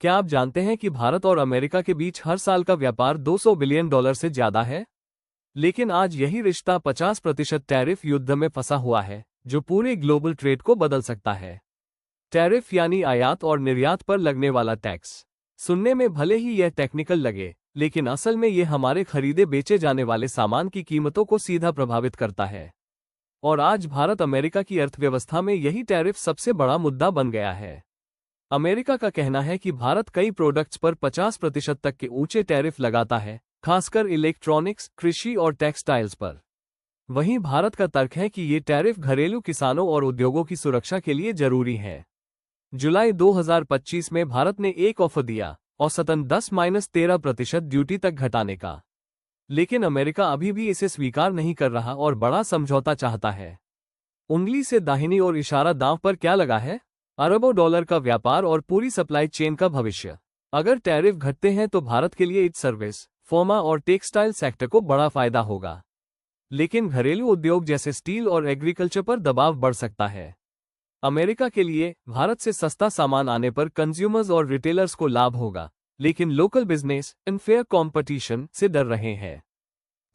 क्या आप जानते हैं कि भारत और अमेरिका के बीच हर साल का व्यापार $200 बिलियन से ज्यादा है? लेकिन आज यही रिश्ता 50% टैरिफ युद्ध में फंसा हुआ है, जो पूरे ग्लोबल ट्रेड को बदल सकता है। टैरिफ यानी आयात और निर्यात पर लगने वाला टैक्स। सुनने में भले ही यह टेक्निकल लगे, लेकिन असल में यह हमारे खरीदे बेचे जाने वाले सामान की कीमतों को सीधा प्रभावित करता है। और आज भारत अमेरिका की अर्थव्यवस्था में यही टैरिफ सबसे बड़ा मुद्दा बन गया है। अमेरिका का कहना है कि भारत कई प्रोडक्ट्स पर 50% तक के ऊंचे टैरिफ लगाता है, खासकर इलेक्ट्रॉनिक्स, कृषि और टेक्सटाइल्स पर। वहीं भारत का तर्क है कि ये टैरिफ घरेलू किसानों और उद्योगों की सुरक्षा के लिए जरूरी है। जुलाई 2025 में भारत ने एक ऑफर दिया, औसतन 10-13% ड्यूटी तक घटाने का। लेकिन अमेरिका अभी भी इसे स्वीकार नहीं कर रहा और बड़ा समझौता चाहता है। उंगली से दाहिनी ओर इशारा दांव पर क्या लगा है? अरबों डॉलर का व्यापार और पूरी सप्लाई चेन का भविष्य। अगर टैरिफ घटते हैं तो भारत के लिए इस सर्विस, फार्मा और टेक्सटाइल सेक्टर को बड़ा फायदा होगा। लेकिन घरेलू उद्योग जैसे स्टील और एग्रीकल्चर पर दबाव बढ़ सकता है। अमेरिका के लिए भारत से सस्ता सामान आने पर कंज्यूमर्स और रिटेलर्स को लाभ होगा, लेकिन लोकल बिजनेस अनफेयर कंपटीशन से डर रहे हैं।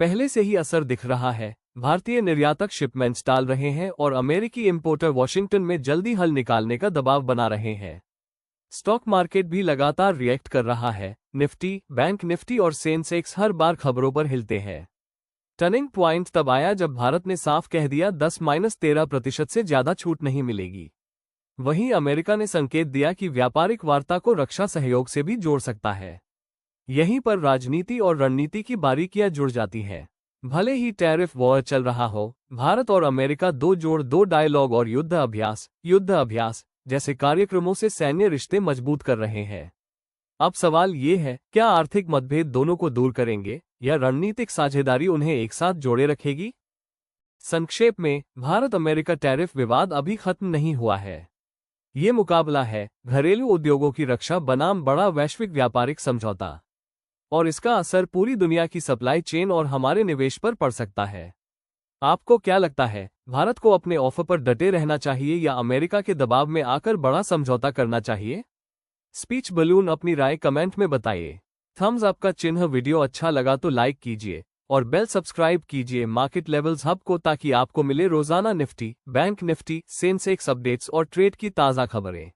पहले से ही असर दिख रहा है। भारतीय निर्यातक शिपमेंट्स टाल रहे हैं और अमेरिकी इंपोर्टर वॉशिंगटन में जल्दी हल निकालने का दबाव बना रहे हैं। स्टॉक मार्केट भी लगातार रिएक्ट कर रहा है। निफ्टी, बैंक निफ्टी और सेंसेक्स हर बार खबरों पर हिलते हैं। टर्निंग पॉइंट तब आया जब भारत ने साफ कह दिया 10-13% से ज्यादा छूट नहीं मिलेगी। वहीं अमेरिका ने संकेत दिया कि व्यापारिक वार्ता को रक्षा सहयोग से भी जोड़ सकता है। यहीं पर राजनीति और रणनीति की बारीकियां जुड़ जाती हैं। भले ही टैरिफ वॉर चल रहा हो, भारत और अमेरिका 2+2 डायलॉग और युद्ध अभ्यास जैसे कार्यक्रमों से सैन्य रिश्ते मजबूत कर रहे हैं। अब सवाल ये है, क्या आर्थिक मतभेद दोनों को दूर करेंगे या रणनीतिक साझेदारी उन्हें एक साथ जोड़े रखेगी? संक्षेप में, भारत अमेरिका टैरिफ विवाद अभी खत्म नहीं हुआ है। ये मुकाबला है घरेलू उद्योगों की रक्षा बनाम बड़ा वैश्विक व्यापारिक समझौता। और इसका असर पूरी दुनिया की सप्लाई चेन और हमारे निवेश पर पड़ सकता है। आपको क्या लगता है, भारत को अपने ऑफर पर डटे रहना चाहिए या अमेरिका के दबाव में आकर बड़ा समझौता करना चाहिए? स्पीच बलून अपनी राय कमेंट में बताइए। थम्स अप का चिन्ह। वीडियो अच्छा लगा तो लाइक कीजिए और बेल सब्सक्राइब कीजिए मार्केट लेवल्स हब को, ताकि आपको मिले रोजाना Nifty, bank Nifty, Sensex updates और ट्रेड की ताज़ा खबरें।